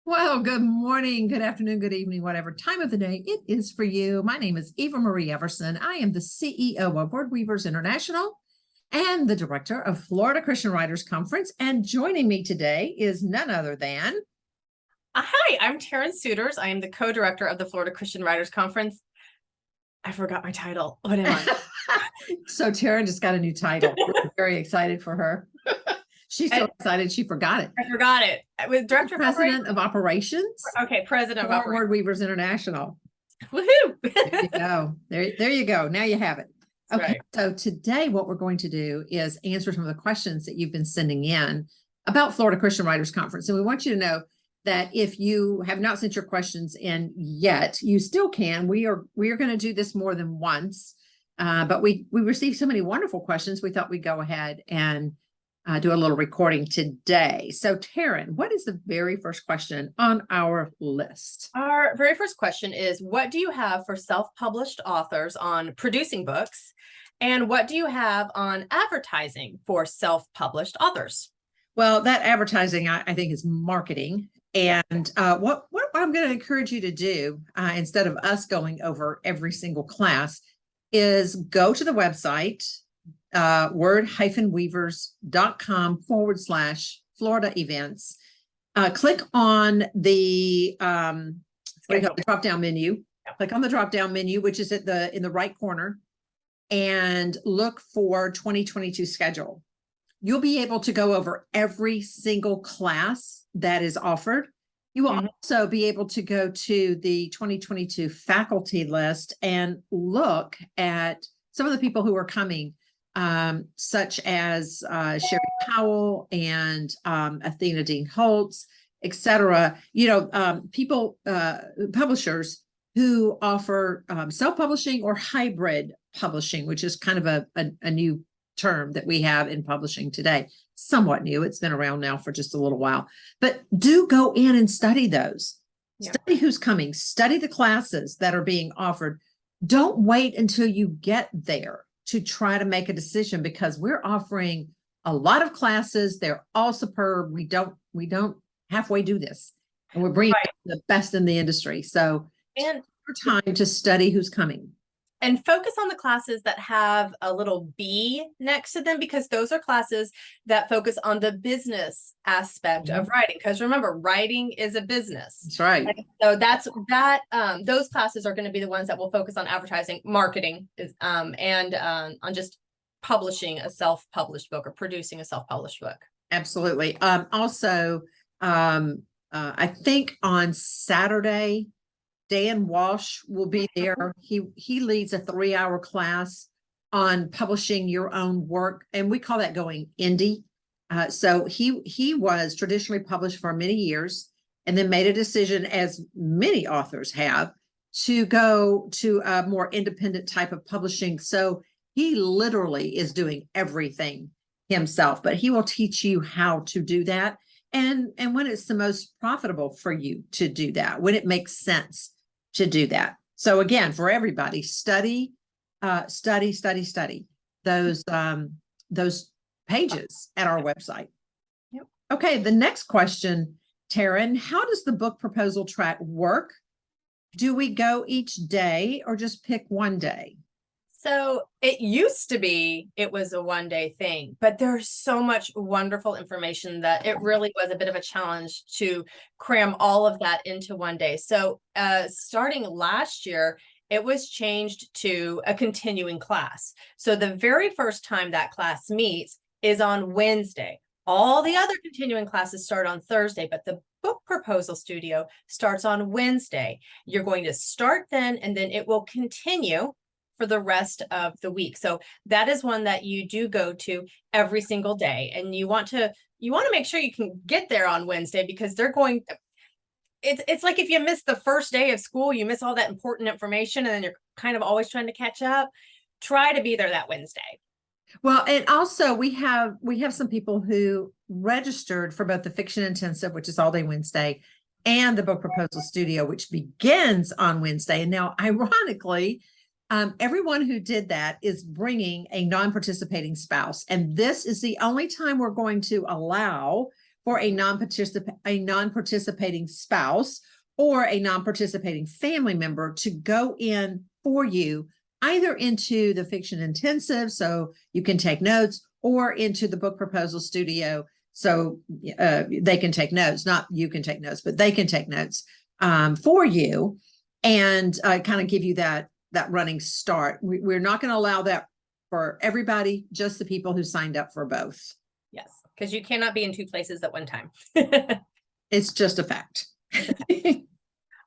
Well, good morning, good afternoon, good evening, whatever time of the day it is for you. My name is Eva Marie Everson. I am the CEO of Word Weavers International and the director of Florida Christian Writers Conference. And joining me today is none other than... Hi, I'm Taryn Souders. I am the co-director of the Florida Christian Writers Conference. I forgot my title. What am I? So Taryn just got a new title. We're very excited for her. She's so excited she forgot it. I forgot it. With Director President of Operations. Okay, President of Operations. Word Weavers International. Woohoo! There you go. There you go. Now you have it. Okay, right. So today what we're going to do is answer some of the questions that you've been sending in about Florida Christian Writers Conference. And we want you to know that if you have not sent your questions in yet, you still can. We are going to do this more than once, but we received so many wonderful questions, we thought we'd go ahead and do a little recording today. So Taryn, what is the very first question on our list? Our very first question is, what do you have for self-published authors on producing books? And what do you have on advertising for self-published authors? Well, that advertising, I think, is marketing. And what I'm going to encourage you to do, instead of us going over every single class, is go to the website, word-weavers.com/Florida events. Click on the drop-down menu. Click on the drop-down menu, which is in the right corner, and look for 2022 schedule. You'll be able to go over every single class that is offered. You will also be able to go to the 2022 faculty list and look at some of the people who are coming, such as Sherry Powell and Athena Dean Holtz, etc. People, publishers who offer self-publishing or hybrid publishing, which is kind of a new term that we have in publishing today. Somewhat new. It's been around now for just a little while, but do go in and study those. Yeah. Study who's coming, study the classes that are being offered. Don't wait until you get there to try to make a decision, because we're offering a lot of classes. They're all superb. We don't halfway do this, and we're bringing the best in the industry. So and time to study who's coming. And focus on the classes that have a little B next to them, because those are classes that focus on the business aspect of writing. Because remember, writing is a business. That's right. And so those classes are going to be the ones that will focus on advertising, marketing, and on just publishing a self-published book or producing a self-published book. Absolutely. Also, I think on Saturday, Dan Walsh will be there. He leads a 3-hour class on publishing your own work, and we call that going indie. So he was traditionally published for many years, and then made a decision, as many authors have, to go to a more independent type of publishing. So he literally is doing everything himself, but he will teach you how to do that, and when it's the most profitable for you to do that, when it makes sense to do that. So again, for everybody, study those pages at our website. Yep. Okay, the next question, Taryn, how does the book proposal track work? Do we go each day or just pick one day? So it used to be, it was a one-day thing, but there's so much wonderful information that it really was a bit of a challenge to cram all of that into one day. So starting last year, it was changed to a continuing class. So the very first time that class meets is on Wednesday. All the other continuing classes start on Thursday, but the book proposal studio starts on Wednesday. You're going to start then, and then it will continue for the rest of the week. So that is one that you do go to every single day, and you want to make sure you can get there on Wednesday, because it's like if you miss the first day of school, you miss all that important information, and then you're kind of always trying to catch up. Try to be there that Wednesday. Well, and also we have some people who registered for both the Fiction Intensive, which is all day Wednesday, and the Book Proposal Studio, which begins on Wednesday. And now, ironically, everyone who did that is bringing a non-participating spouse. And this is the only time we're going to allow for a non-participating spouse or a non-participating family member to go in for you, either into the fiction intensive so you can take notes, or into the book proposal studio so they can take notes. Not you can take notes, but they can take notes for you, and kind of give you that running start. We're not going to allow that for everybody, just the people who signed up for both. Yes, because you cannot be in two places at one time. It's just a fact.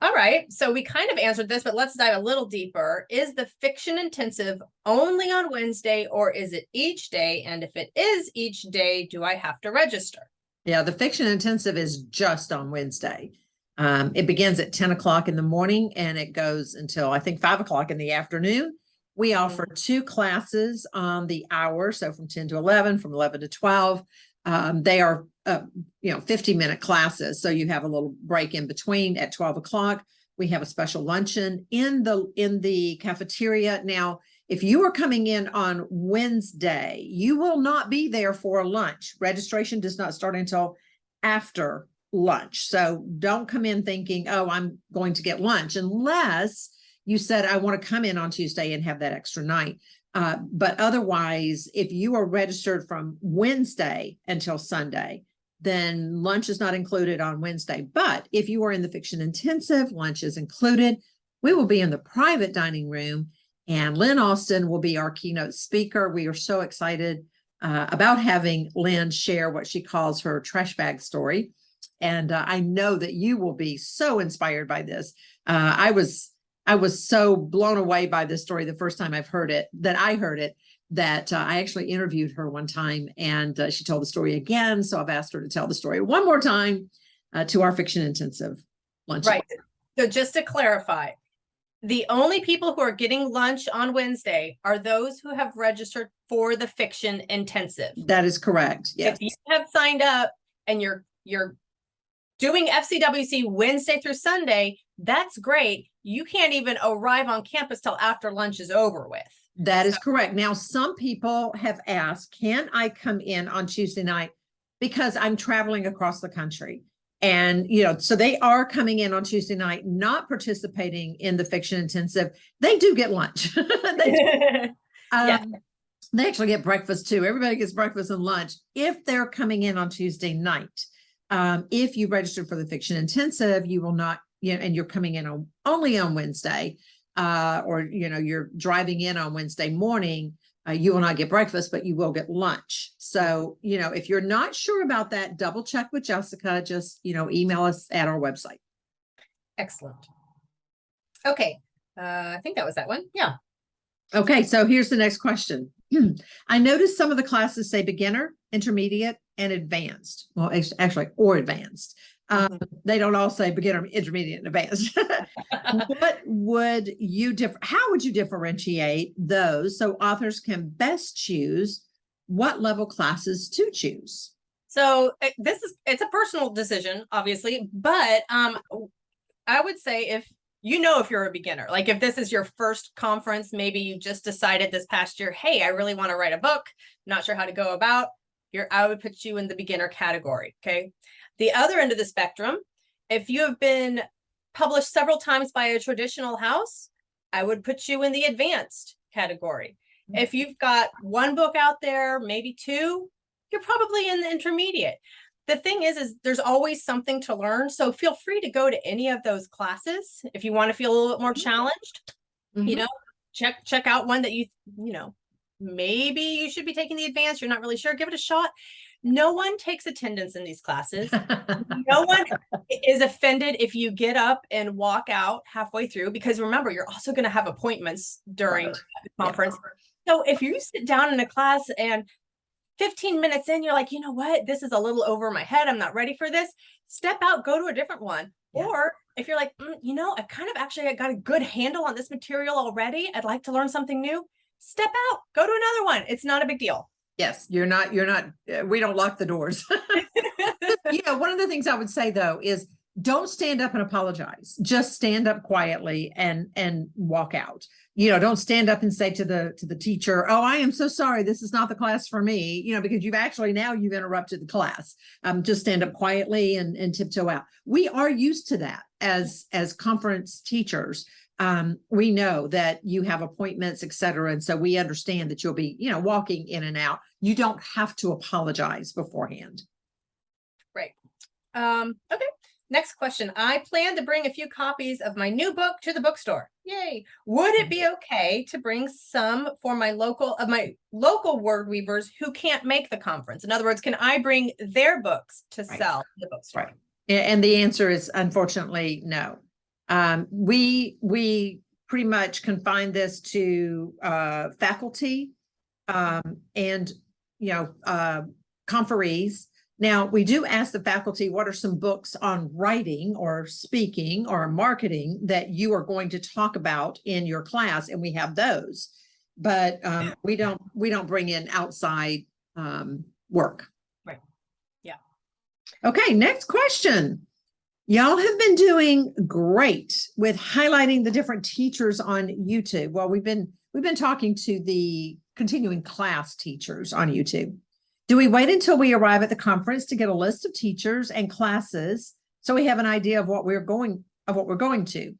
All right, so we kind of answered this, but let's dive a little deeper. Is the fiction intensive only on Wednesday, or is it each day? And if it is each day, do I have to register? Yeah, the fiction intensive is just on Wednesday. It begins at 10 o'clock in the morning and it goes until I think 5 o'clock in the afternoon. We offer 2 classes on the hour, so from 10 to 11, from 11 to 12. They are 50-minute classes, so you have a little break in between. At 12 o'clock we have a special luncheon in the cafeteria. Now, if you are coming in on Wednesday, you will not be there for lunch. Registration does not start until after lunch, so don't come in thinking, oh, I'm going to get lunch, unless you said, I want to come in on Tuesday and have that extra night. But otherwise, if you are registered from Wednesday until Sunday, then lunch is not included on Wednesday. But if you are in the fiction intensive, lunch is included. We will be in the private dining room, and Lynn Austin will be our keynote speaker. We are so excited about having Lynn share what she calls her trash bag story. And I know that you will be so inspired by this. I was so blown away by this story the first time I heard it, that I actually interviewed her one time, and she told the story again. So I've asked her to tell the story one more time to our fiction intensive lunch. Right. So just to clarify, the only people who are getting lunch on Wednesday are those who have registered for the fiction intensive. That is correct. Yes. If you have signed up and you're doing FCWC Wednesday through Sunday, that's great. You can't even arrive on campus till after lunch is over with. That is correct. Now, some people have asked, can I come in on Tuesday night? Because I'm traveling across the country. And, so they are coming in on Tuesday night, not participating in the fiction intensive. They do get lunch. They actually get breakfast too. Everybody gets breakfast and lunch if they're coming in on Tuesday night. If you registered for the fiction intensive, you will not, and you're coming in only on Wednesday, or you're driving in on Wednesday morning, you will not get breakfast, but you will get lunch. So, if you're not sure about that, double check with Jessica. Just, email us at our website. Excellent. Okay. I think that was that one. Yeah. Okay. So here's the next question. I noticed some of the classes say beginner, intermediate, and advanced. Well, actually, or advanced. They don't all say beginner, intermediate, and advanced. How would you differentiate those so authors can best choose what level classes to choose? So it's a personal decision, obviously, but I would say if you're a beginner, like if this is your first conference, maybe you just decided this past year, hey, I really want to write a book, not sure how to go about, I would put you in the beginner category. Okay. The other end of the spectrum, if you have been published several times by a traditional house, I would put you in the advanced category. If you've got one book out there, maybe 2, you're probably in the intermediate. The thing is there's always something to learn. So feel free to go to any of those classes. If you want to feel a little bit more challenged, check out one that maybe you should be taking the advanced. You're not really sure. Give it a shot. No one takes attendance in these classes. No one is offended if you get up and walk out halfway through, because remember, you're also going to have appointments during the conference. Yeah. So if you sit down in a class and 15 minutes in, you're like, you know what, this is a little over my head, I'm not ready for this, step out, go to a different one. Yeah. Or if you're like, I got a good handle on this material already, I'd like to learn something new, step out, go to another one. It's not a big deal. Yes, we don't lock the doors. One of the things I would say though is don't stand up and apologize. Just stand up quietly and walk out. Don't stand up and say to the teacher, "Oh, I am so sorry. This is not the class for me." Because you've interrupted the class. Just stand up quietly and tiptoe out. We are used to that as conference teachers. We know that you have appointments, et cetera. And so we understand that you'll be, walking in and out. You don't have to apologize beforehand. Right. Okay. Next question. I plan to bring a few copies of my new book to the bookstore. Yay. Would it be okay to bring some for my local word weavers who can't make the conference? In other words, can I bring their books to sell in the bookstore? Right. And the answer is unfortunately no. We pretty much confine this to faculty and conferees. Now, we do ask the faculty, what are some books on writing or speaking or marketing that you are going to talk about in your class? And we have those, but we don't bring in outside work. Right. Yeah. Okay, next question. Y'all have been doing great with highlighting the different teachers on YouTube. Well, we've been talking to the continuing class teachers on YouTube. Do we wait until we arrive at the conference to get a list of teachers and classes so we have an idea of what we're going to?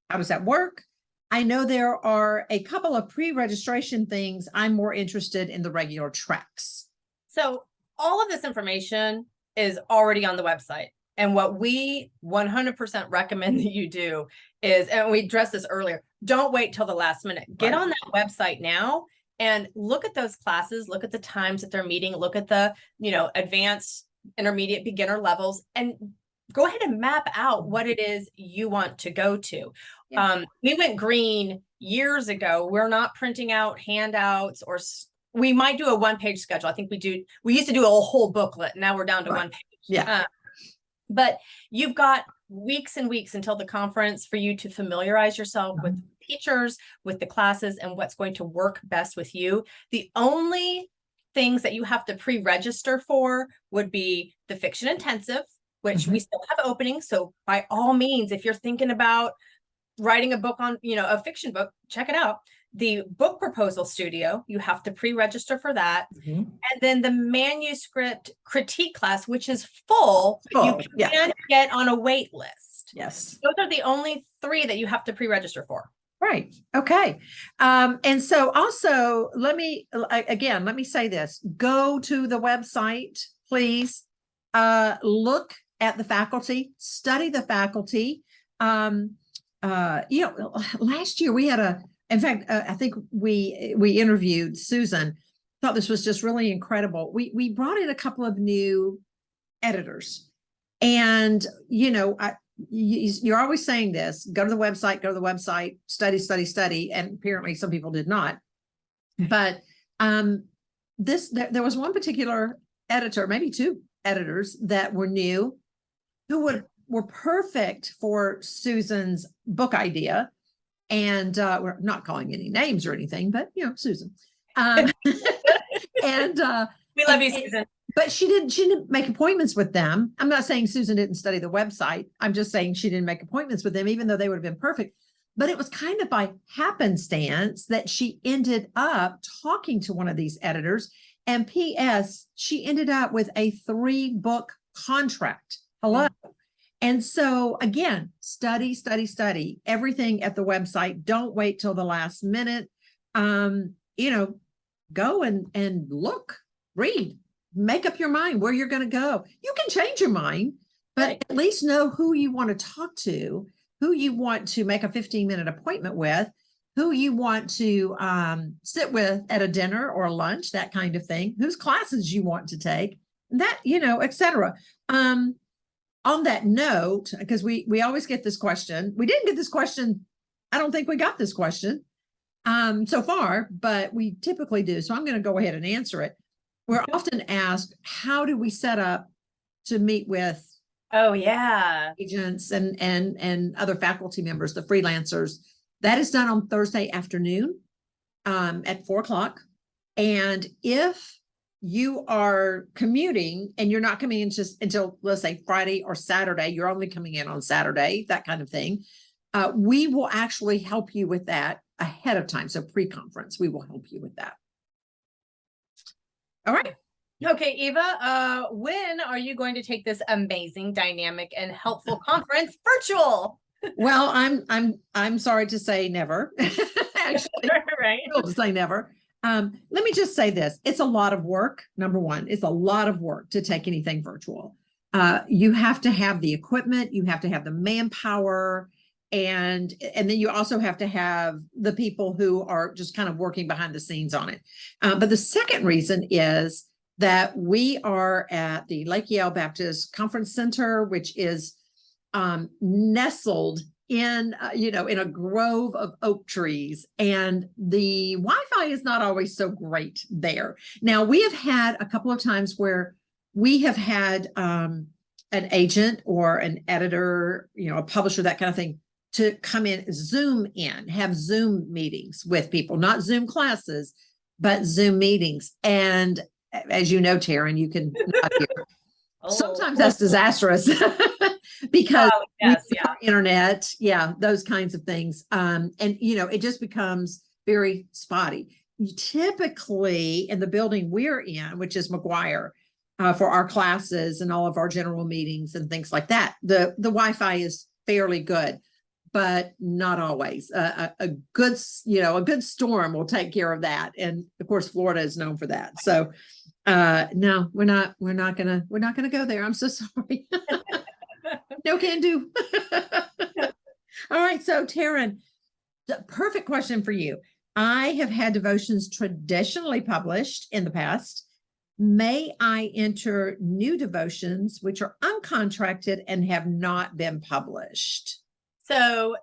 How does that work? I know there are a couple of pre-registration things. I'm more interested in the regular tracks. So all of this information is already on the website. And what we 100% recommend that you do is, and we addressed this earlier, don't wait till the last minute. Get on that website now and look at those classes, look at the times that they're meeting, look at the, advanced, intermediate, beginner levels, and go ahead and map out what it is you want to go to. Yeah. We went green years ago. We're not printing out handouts, or we might do a one-page schedule. I think we used to do a whole booklet. Now we're down to one page. Yeah. But you've got weeks and weeks until the conference for you to familiarize yourself with teachers, with the classes, and what's going to work best with you. The only things that you have to pre-register for would be the fiction intensive, which we still have openings. So by all means, if you're thinking about writing a book on, a fiction book, check it out. The book proposal studio, you have to pre-register for that. And then the manuscript critique class, which is full, you can get on a wait list. Yes. Those are the only 3 that you have to pre-register for. Right. Okay. And so also let me say this, go to the website, please, look at the faculty, study the faculty. Last year we had in fact, I think we interviewed Susan. Thought this was just really incredible. We brought in a couple of new editors, and you're always saying this: go to the website, study, and apparently some people did not. But there was one particular editor, maybe 2 editors that were new, who were perfect for Susan's book idea. And we're not calling any names or anything, but Susan. And we love you, Susan. But she didn't make appointments with them. I'm not saying Susan didn't study the website. I'm just saying she didn't make appointments with them, even though they would have been perfect. But it was kind of by happenstance that she ended up talking to one of these editors. And P.S., she ended up with a 3-book contract. Hello. And so again, study everything at the website. Don't wait till the last minute. Go and look, read, make up your mind where you're going to go. You can change your mind, but at least know who you want to talk to, who you want to make a 15-minute appointment with, who you want to sit with at a dinner or a lunch, that kind of thing, whose classes you want to take, that, et cetera. On that note, because we always get this question, we didn't get this question. I don't think we got this question so far, but we typically do. So I'm going to go ahead and answer it. We're often asked, how do we set up to meet with agents and other faculty members, the freelancers? That is done on Thursday afternoon at 4:00. And if you are commuting and you're not coming in just until, let's say, Friday or Saturday, you're only coming in on Saturday, that kind of thing. We will actually help you with that ahead of time. So pre-conference, we will help you with that. All right. Okay, Eva, when are you going to take this amazing, dynamic, and helpful conference virtual? Well, I'm sorry to say never. Actually, Right. to say never. Let me just say this. It's a lot of work. Number one, it's a lot of work to take anything virtual. You have to have the equipment, you have to have the manpower, and then you also have to have the people who are just kind of working behind the scenes on it. But the second reason is that we are at the Lake Yale Baptist Conference Center, which is nestled in, in a grove of oak trees, and the Wi-Fi is not always so great there. Now, we have had a couple of times where we have had an agent or an editor, a publisher, that kind of thing, to come in, have Zoom meetings with people, not Zoom classes, but Zoom meetings. And as you know, Taryn, you can not hear. Sometimes that's disastrous because internet, those kinds of things. And it just becomes very spotty. Typically in the building we're in, which is McGuire, for our classes and all of our general meetings and things like that, the Wi-Fi is fairly good, but not always. A good storm will take care of that. And of course, Florida is known for that. So no, we're not gonna go there. I'm so sorry. No can do. All right. So Taryn, the perfect question for you. I have had devotions traditionally published in the past. May I enter new devotions which are uncontracted and have not been published? So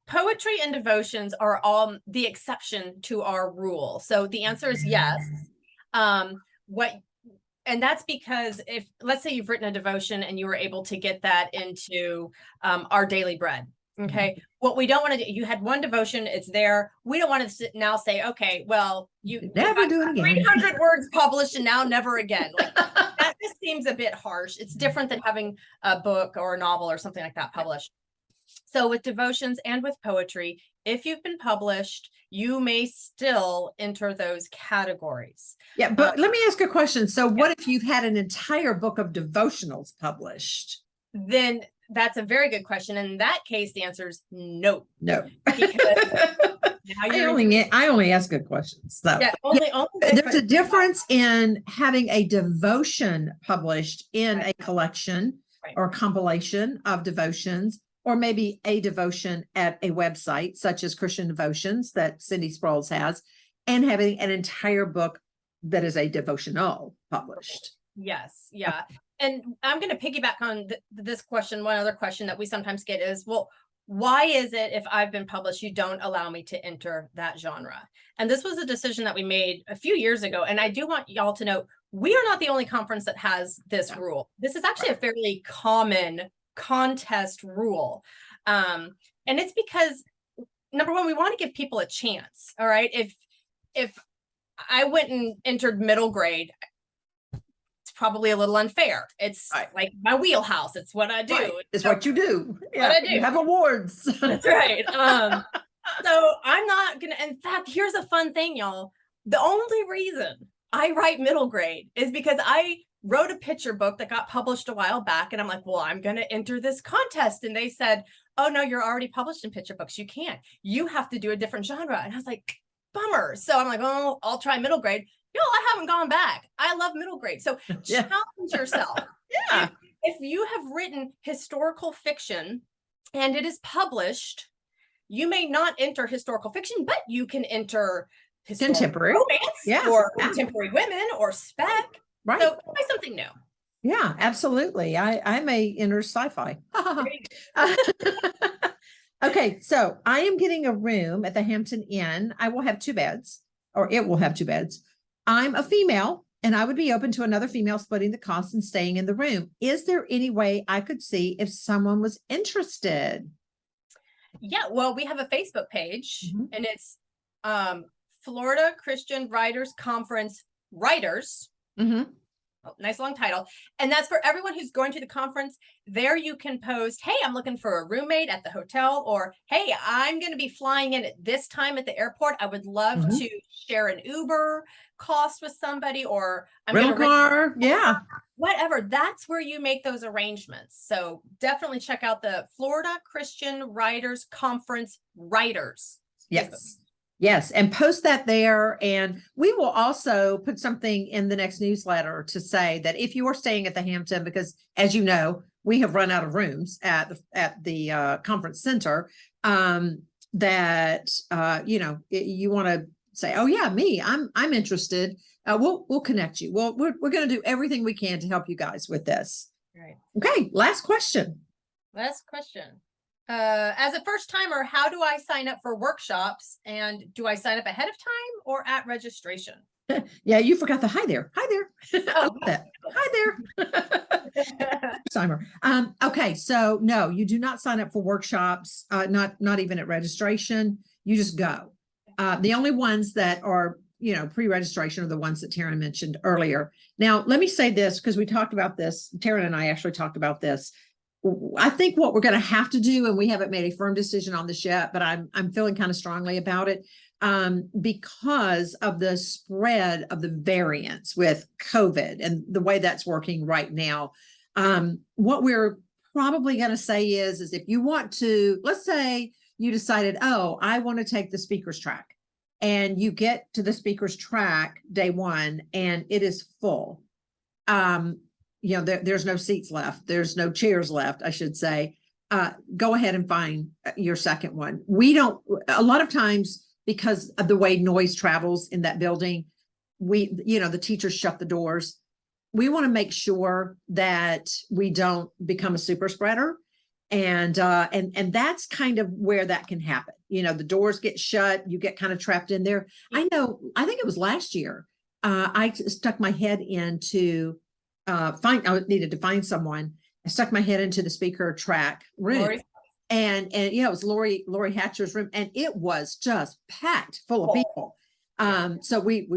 poetry and devotions are all the exception to our rule. So the answer is yes. And that's because if, let's say you've written a devotion and you were able to get that into our daily bread. Okay. What we don't want to do, you had one devotion, it's there. We don't want to now say, okay, well, you never do it again. 300 words published and now never again. Like, that just seems a bit harsh. It's different than having a book or a novel or something like that published. So with devotions and with poetry, if you've been published, you may still enter those categories. Yeah, but let me ask a question. So what if you've had an entire book of devotionals published? Then that's a very good question. In that case, the answer is no. No. Because I only ask good questions. So only there's a difference in having a devotion published in a collection or compilation of devotions, or maybe a devotion at a website such as Christian Devotions that Cindy Sproul's has, and having an entire book that is a devotional published. Yes. Yeah. And I'm going to piggyback on this question. One other question that we sometimes get is, well, why is it if I've been published, you don't allow me to enter that genre? And this was a decision that we made a few years ago. And I do want y'all to know, we are not the only conference that has this rule. This is actually a fairly common contest rule. And it's because, number one, we want to give people a chance. All right. If I went and entered middle grade, it's probably a little unfair. It's like my wheelhouse. It's what I do. Right. It's what you do. What I do. You have awards. That's right. So I'm not gonna, in fact, here's a fun thing, y'all. The only reason I write middle grade is because I wrote a picture book that got published a while back. And I'm like, well, I'm going to enter this contest. And they said, oh, no, you're already published in picture books. You can't. You have to do a different genre. And I was like, bummer. So I'm like, oh, I'll try middle grade. Yo, I haven't gone back. I love middle grade. So challenge yourself. If you have written historical fiction and it is published, you may not enter historical fiction, but you can enter contemporary romance or contemporary women or spec. Right. So try something new. Yeah, absolutely. I may enter sci-fi. Okay, so I am getting a room at the Hampton Inn. I will have 2 beds, or it will have 2 beds. I'm a female, and I would be open to another female splitting the cost and staying in the room. Is there any way I could see if someone was interested? Yeah, well, we have a Facebook page, and it's Florida Christian Writers Conference Writers. Mhm. Oh, nice long title. And that's for everyone who's going to the conference. There you can post, hey, I'm looking for a roommate at the hotel, or hey, I'm going to be flying in at this time at the airport. I would love Mhm. to share an Uber cost with somebody, or I'm Rental going to car. Yeah. whatever. That's where you make those arrangements. So definitely check out the Florida Christian Writers Conference Writers. Yes. Yes. And post that there. And we will also put something in the next newsletter to say that if you are staying at the Hampton, because as you know, we have run out of rooms at the conference center, that you want to say, oh yeah, me, I'm interested. We'll connect you. We're going to do everything we can to help you guys with this. Right. Okay. Last question. Last question. As a first timer, how do I sign up for workshops? And do I sign up ahead of time or at registration? Yeah, you forgot the hi there. Hi there. I love Oh, that. Hi there. Timer. Okay, so no, you do not sign up for workshops, not even at registration. You just go. The only ones that are, pre-registration are the ones that Taryn mentioned earlier. Now, let me say this because we talked about this. Taryn and I actually talked about this. I think what we're going to have to do, and we haven't made a firm decision on this yet, but I'm feeling kind of strongly about it, because of the spread of the variants with COVID and the way that's working right now. What we're probably going to say is if you want to, let's say you decided, oh, I want to take the speaker's track, and you get to the speaker's track day one and it is full. There's no seats left. There's no chairs left, I should say. Go ahead and find your second one. A lot of times, because of the way noise travels in that building, the teachers shut the doors. We want to make sure that we don't become a super spreader. And that's kind of where that can happen. The doors get shut, you get kind of trapped in there. I think it was last year. I stuck my head into I needed to find someone. I stuck my head into the speaker track room. Lori? And it was Lori Hatcher's room, and it was just packed full of people. So we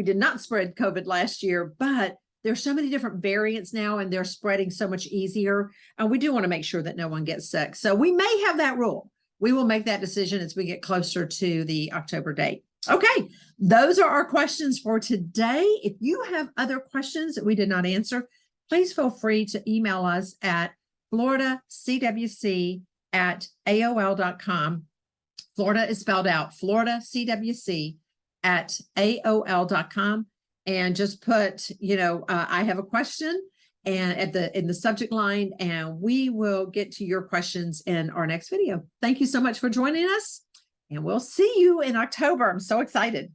did not spread COVID last year, but there's so many different variants now, and they're spreading so much easier. We do want to make sure that no one gets sick. So we may have that rule. We will make that decision as we get closer to the October date. Okay, those are our questions for today. If you have other questions that we did not answer, please feel free to email us at floridacwc@aol.com. Florida is spelled out, floridacwc@aol.com. And just put, I have a question and in the subject line, and we will get to your questions in our next video. Thank you so much for joining us, and we'll see you in October. I'm so excited.